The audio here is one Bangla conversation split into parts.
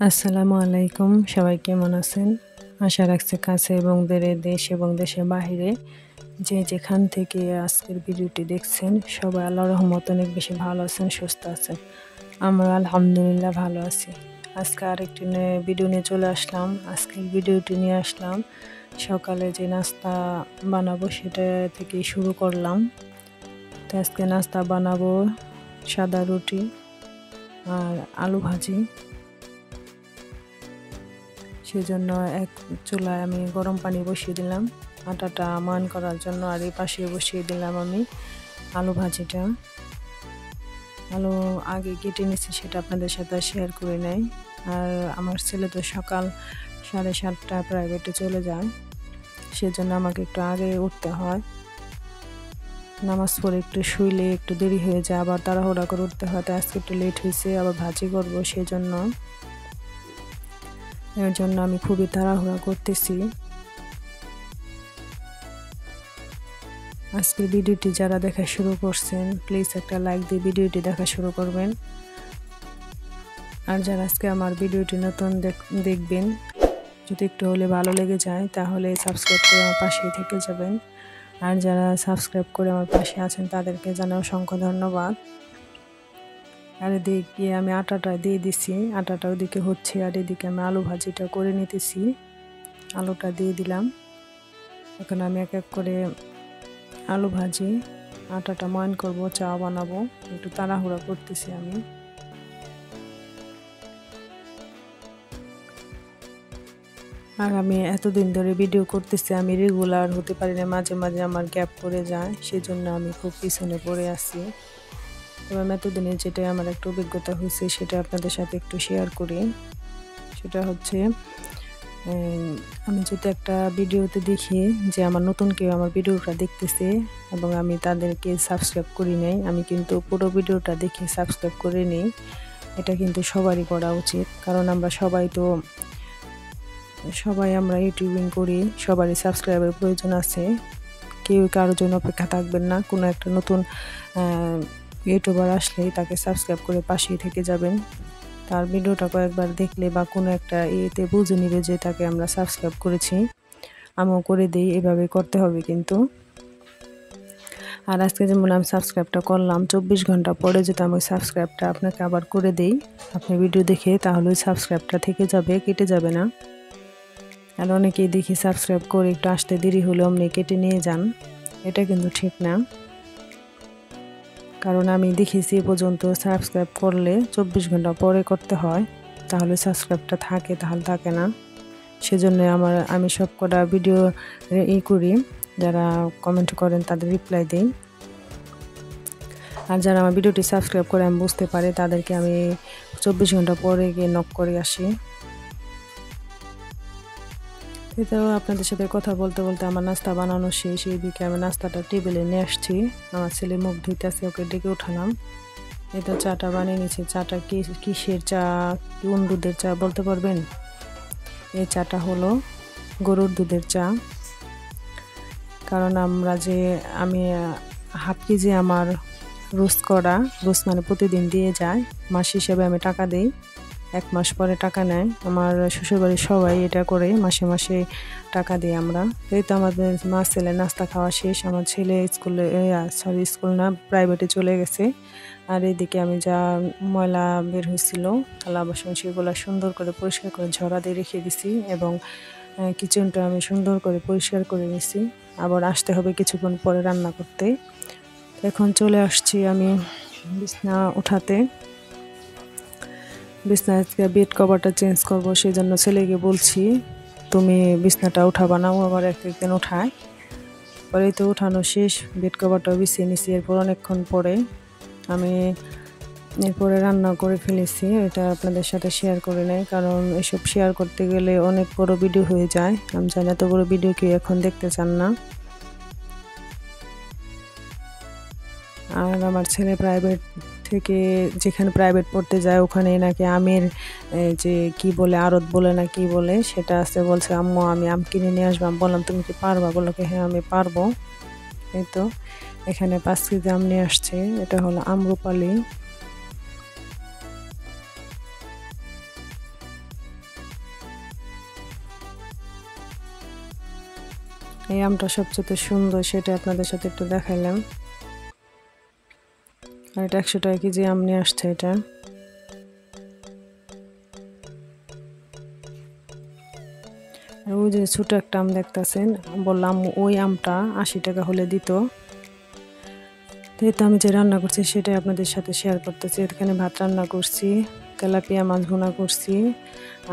আসসালামু আলাইকুম, সবাই কেমন আছেন? আশা রাখছি কাছে এবং দূরে, দেশ এবং দেশের বাহিরে যে যেখান থেকে আজকের ভিডিওটি দেখছেন সবাই আল্লাহর রহমতে অনেক বেশি ভালো আছেন, সুস্থ আছেন। আমরা আলহামদুলিল্লাহ ভালো আছি। আজকে আরেকটি ভিডিও নিয়ে চলে আসলাম। আজকের ভিডিওটি নিয়ে আসলাম সকালে যে নাস্তা বানাবো সেটা থেকে শুরু করলাম। তো আজকে নাস্তা বানাবো সাদা রুটি আর আলু ভাজি। সেজন্য এক চুলায় আমি গরম পানি বসিয়ে দিলাম আটাটা ময়ান করার জন্য, আর এই পাশে বসিয়ে দিলাম আমি আলু ভাজিটা। আলু আগে কেটে নিচ্ছি, সেটা আপনাদের সাথে শেয়ার করে নেই। আর আমার ছেলে তো সকাল 7:30টায় প্রাইভেটে চলে যায়, সেজন্য আমাকে একটু আগে উঠতে হয়। নামাজ পড়ে একটু শুইলে একটু দেরি হয়ে যায়, আবার তাড়াহুড়া করে উঠতে হয়। তাই আজকে একটু লেট হয়েছে, আবার ভাজি করবো, এর জন্য আমি খুবই তাড়াহুড়া করতেছি। আজকের ভিডিওটি যারা দেখা শুরু করছেন প্লিজ একটা লাইক দিয়ে ভিডিওটি দেখা শুরু করবেন। আর যারা আজকে আমার ভিডিওটি নতুন দেখবেন, যদি একটু হলে ভালো লেগে যায় তাহলে সাবস্ক্রাইব করে আমার পাশেই থেকে যাবেন। আর যারা সাবস্ক্রাইব করে আমার পাশে আছেন তাদেরকে জানাই অসংখ্য ধন্যবাদ। আর এদিকে আমি আটাটা দিয়ে দিছি, আটাটা ওদিকে হচ্ছে, আর এদিকে আমি আলু ভাজিটা করে নিতেছি। আলুটা দিয়ে দিলাম। এখন আমি এক এক করে আলু ভাজি আটাটা ময়ান করব, চা বানাবো, একটু তাড়াহুড়া করতেছি আমি। আর আমি এতদিন ধরে ভিডিও করতেছি, আমি রেগুলার হতে পারি না, মাঝে মাঝে আমার গ্যাপ পড়ে যায়, সেজন্য আমি খুব পিছনে পড়ে আছি। এবার এতদিনের যেটা আমার একটা অভিজ্ঞতা হয়েছে সেটা আপনাদের সাথে একটু শেয়ার করি। সেটা হচ্ছে আমি যদি একটা ভিডিওতে দেখি যে আমার নতুন কেউ আমার ভিডিওটা দেখতেছে এবং আমি তাদেরকে সাবস্ক্রাইব করি নাই, আমি কিন্তু পুরো ভিডিওটা দেখে সাবস্ক্রাইব করে নিই। এটা কিন্তু সবারই করা উচিত, কারণ আমরা আমরা ইউটিউবিং করি, সবারই সাবস্ক্রাইবের প্রয়োজন আছে। কেউ কারোর জন্য অপেক্ষা থাকবেন না। কোনো একটা নতুন ইউটিউবার আসলেই তাকে সাবস্ক্রাইব করে পাশেই থেকে যাবেন। তার ভিডিওটা কয়েকবার দেখলে বা কোনো একটা ইয়েতে বুঝে নিবে যে তাকে আমরা সাবস্ক্রাইব করেছি, আমিও করে দিই। এভাবে করতে হবে কিন্তু। আর আজকে যেমন আমি সাবস্ক্রাইবটা করলাম, 24 ঘন্টা পরে যদি আমি সাবস্ক্রাইবটা আপনাকে আবার করে দিই আপনি ভিডিও দেখে, তাহলে ওই সাবস্ক্রাইবটা থেকে যাবে, কেটে যাবে না। আর অনেকেই দেখি সাবস্ক্রাইব করে একটু আসতে দেরি হলে অমনি কেটে নিয়ে যান, এটা কিন্তু ঠিক না। কারণ আমি দেখেছি এ পর্যন্ত সাবস্ক্রাইব করলে 24 ঘন্টা পরে করতে হয়, তাহলে সাবস্ক্রাইবটা থাকে, তাহলে থাকে না। সেজন্য আমি সব কটা ভিডিও করি, যারা কমেন্ট করেন তাদের রিপ্লাই দিই। আর যারা আমার ভিডিওটি সাবস্ক্রাইব করে আমি বুঝতে পারি, তাদেরকে আমি 24 ঘন্টা পরে গিয়ে নক করে আসি। এটাও আপনাদের সাথে কথা বলতে বলতে আমার নাস্তা বানানো শেষ। এইদিকে আমি নাস্তাটা টেবিলে নিয়ে আসছি, আমার ছেলে মুখ ধুইতেছে, ওকে ডেকে উঠালাম। এটা চাটা বানিয়ে নিয়েছি। চাটা কিসের চা, কোন দুধের চা বলতে পারবেন? এই চাটা হলো গরুর দুধের চা। কারণ আমি হাফ কেজি আমার রোজ মানে প্রতিদিন দিয়ে যায়, মাস হিসেবে আমি টাকা দিই, 1 মাস পরে টাকা নেয়। আমার শ্বশুরবাড়ির সবাই এটা করে, মাসে মাসে টাকা দিই আমরা। এই তো আমাদের মা ছেলে নাস্তা খাওয়া শেষ, আমার ছেলে স্কুল না, প্রাইভেটে চলে গেছে। আর এদিকে আমি যা ময়লা বের হয়েছিল থালা বাসন সেগুলো সুন্দর করে পরিষ্কার করে ঝরা দিয়ে রেখে দিছি, এবং কিচেনটা আমি সুন্দর করে পরিষ্কার করে নিছি। আবার আসতে হবে কিছুক্ষণ পরে রান্না করতে। এখন চলে আসছি আমি বিছনা উঠাতে। বিছনা আজকে বেড কভারটা চেঞ্জ করবো, সেই জন্য ছেলেকে বলছি তুমি বিছনাটা উঠাবা না, ও আবার একদিন উঠায়। পরে তো উঠানো শেষ, বেড কভারটাও বিছিয়ে নিছি। এরপর অনেকক্ষণ পরে আমি এরপরে রান্না করে ফেলেছি, এটা আপনাদের সাথে শেয়ার করে নেই, কারণ এসব শেয়ার করতে গেলে অনেক বড় ভিডিও হয়ে যায়। আমি জানি এত বড় ভিডিও কেউ এখন দেখতে চান না। আর আমার ছেলে যেখানে প্রাইভেট পড়তে যায় ওখানে নাকি আমের যে কি বলে আড়ত বলে না কি বলে সেটা আছে, বলছে আম্মু আমি আম কিনে নিয়ে আসবো। আমি বললাম তুমি কি পারবা? বললো কি হ্যাঁ আমি পারবো। এই তো এখানে 5 কেজি আম নিয়ে আসছে, এটা হলো আমরুপালি। এই আমটা সবচেয়ে সুন্দর, সেটা আপনাদের সাথে একটু দেখাইলাম। আর এটা 100 টাকা কেজি আম নিয়ে আসছে। এটা ওই যে ছোট একটা আম দেখতেছেন, বললাম ওই আমটা 80 টাকা হলে দিত। তো আমি যে রান্না করছি সেটাই আপনাদের সাথে শেয়ার করতেছি। এখানে ভাত রান্না করছি, তেলাপিয়া মাছ ভুনা করছি,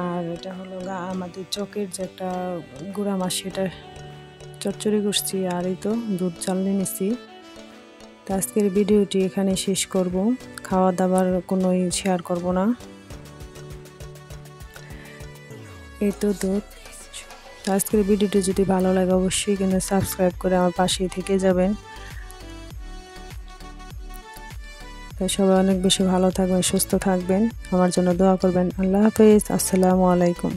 আর এটা হলো আমাদের চকের যে একটা গুঁড়া মাছ, সেটা চচ্চড়ি করছি। আর এই তো দুধ চালনি নিছি। তো আজকের ভিডিওটি এখানে শেষ করব, খাওয়া দাওয়ার কোনো শেয়ার করব না। এই তো দুধ। আজকের ভিডিওটি যদি ভালো লাগে অবশ্যই কিন্তু সাবস্ক্রাইব করে আমার পাশেই থেকে যাবেন। তাই সবাই অনেক বেশি ভালো থাকবেন, সুস্থ থাকবেন, আমার জন্য দোয়া করবেন। আল্লাহ হাফেজ, আসসালামু আলাইকুম।